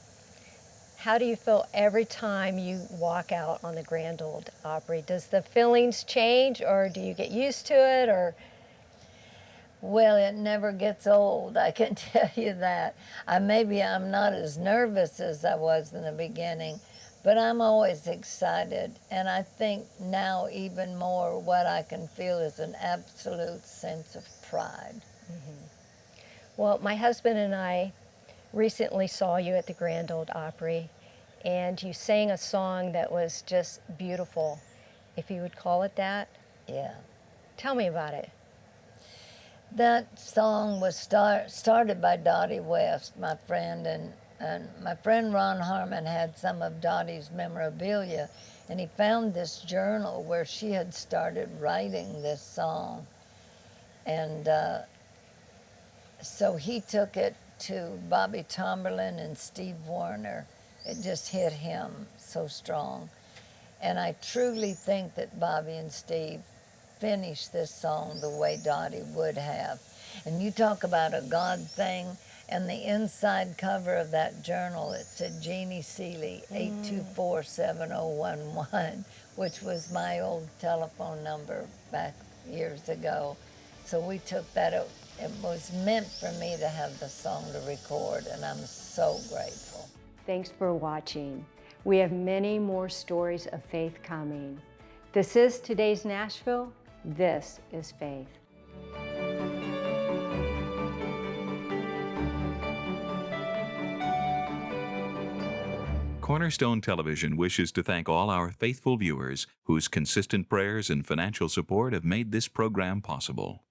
how do you feel every time you walk out on the Grand Ole Opry? Does the feelings change, or do you get used to it, or? Well, it never gets old, I can tell you that. Maybe I'm not as nervous as I was in the beginning, but I'm always excited. And I think now even more what I can feel is an absolute sense of pride. Mm-hmm. Well, my husband and I recently saw you at the Grand Ole Opry, and you sang a song that was just beautiful, if you would call it that. Yeah. Tell me about it. That song was started by Dottie West, my friend, and my friend Ron Harmon had some of Dottie's memorabilia, and he found this journal where she had started writing this song. And so he took it to Bobby Tomberlin and Steve Warner. It just hit him so strong. And I truly think that Bobby and Steve finished this song the way Dottie would have. And you talk about a God thing, and the inside cover of that journal, it said Jeannie Seeley, 824-7011, which was my old telephone number back years ago. So we took that. It was meant for me to have the song to record, and I'm so grateful. Thanks for watching. We have many more stories of faith coming. This is today's Nashville. This is faith. Cornerstone Television wishes to thank all our faithful viewers whose consistent prayers and financial support have made this program possible.